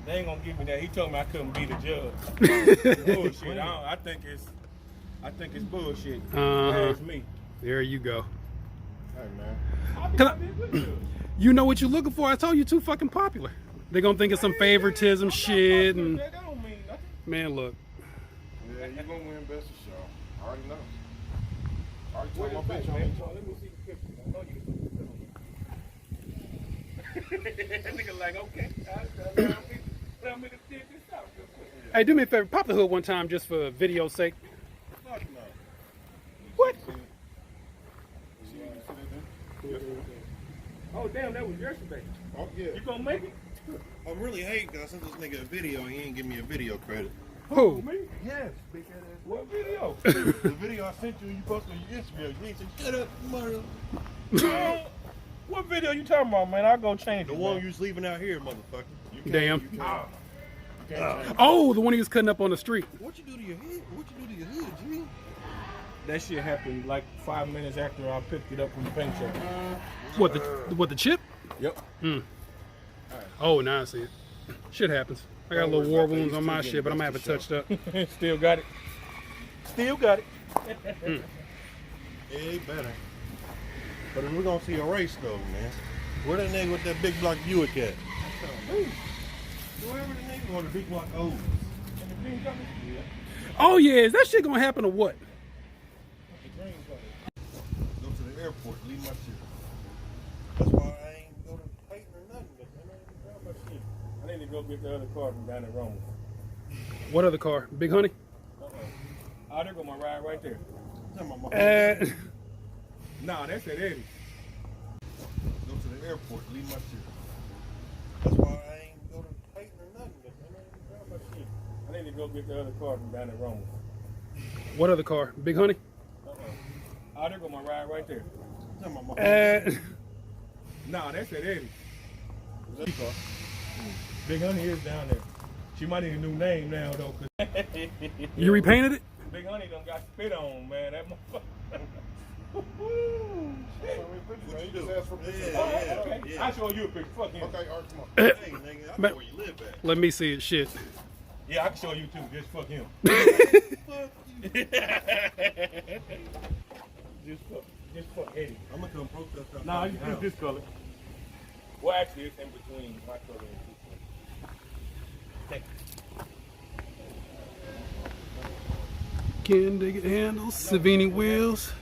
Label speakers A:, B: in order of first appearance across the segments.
A: They ain't gonna give me that. He told me I couldn't be the judge. Bullshit. I think it's bullshit. That's me.
B: There you go.
A: Hey man.
B: You know what you're looking for. I told you too fucking popular. They're gonna think it's some favoritism shit and
A: that don't mean nothing.
B: man, look.
C: Yeah, you gonna win best of show. I already know. I already
A: What
C: told my
A: is
C: bitch
A: that,
C: on
A: man?
C: it.
A: Let me see the picture. I know you. That nigga like, okay. Tell me to dig this out real quick.
B: Hey, do me a favor, pop the hood one time just for video's sake.
A: Fuck no.
B: What?
A: Oh damn, that was yesterday.
C: Oh yeah.
A: You gonna make it?
C: I'm really hating because I sent this nigga a video. He ain't give me a video credit.
B: Who?
A: Me?
C: Yes, big ass.
A: What video?
C: The video I sent you, you posted on your Instagram. You ain't said, shut up, mother.
A: What video you talking about, man? I'll go change
C: The
A: it.
C: one
A: man.
C: you was leaving out here, motherfucker. You can't-
B: Damn.
C: you can't-
A: You can't change it.
B: Oh, the one he was cutting up on the street.
C: What you do to your head? What you do to your hood, G?
A: That shit happened like 5 minutes after I picked it up from the paint shop.
B: What the chip?
A: Yep.
B: Oh, now I see it. Shit happens. I got a little war wounds on my shit, but I'm gonna have it touched up.
A: Still got it. Still got it.
C: It better. But we're gonna see a race though, man. Where that nigga with that big block Buick at? Wherever the nigga on the big block O's.
B: Oh yeah, is that shit gonna happen or what?
C: Go to the airport, leave my shit. That's why I ain't go to Peyton or nothing. But I ain't grab my shit.
A: I need to go get the other car from down in Rome.
B: What other car? Big Honey?
A: Oh, there go my ride right there.
C: Tell my mom.
A: Nah, that's at Eddie.
C: Go to the airport, leave my shit. That's why I ain't go to Peyton or nothing. But I ain't grab my shit.
A: I need to go get the other car from down in Rome.
B: What other car? Big Honey?
A: Oh, there go my ride right there.
C: Tell my mom.
A: Nah, that's at Eddie. Big Honey is down there. She might need a new name now though. Cause
B: You repainted it?
A: Big Honey done got spit on, man. That motherfucker.
C: What you do?
A: Okay. I'll show you a picture. Fuck him.
C: Okay, all right, come on. Hey, nigga, I know where you live at.
B: Let me see it. Shit.
A: Yeah, I can show you too. Just fuck him. Just fuck Eddie.
C: I'm gonna come protest out.
A: Nah, you do this color. Well, actually, it's in between my color and his color. Thank you.
B: Can they get handles? Savini wheels.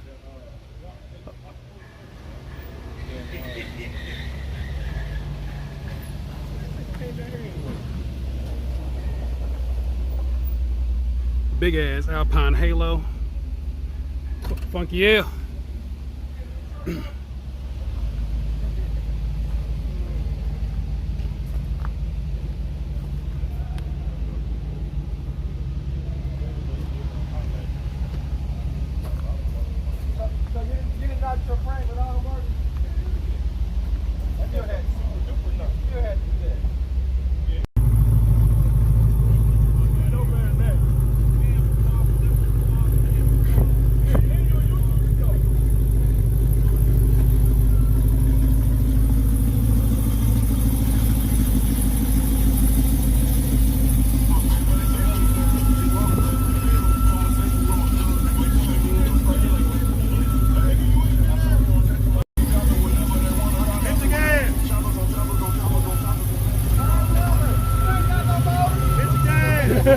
B: Big ass Alpine Halo. Funky yeah.
A: So you didn't knock your frame with all the work? I still had super duper nuts. Still had to do that. No better than that.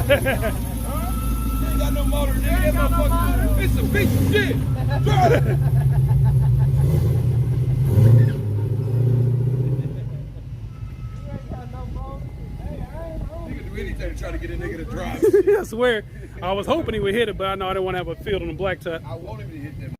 A: Ain't got no motor, nigga. That motherfucker, it's a piece of shit. Nigga do anything to try to get a nigga to drive.
B: I swear. I was hoping he would hit it, but I know I didn't want to have a field on the blacktop.
A: I want him to hit them.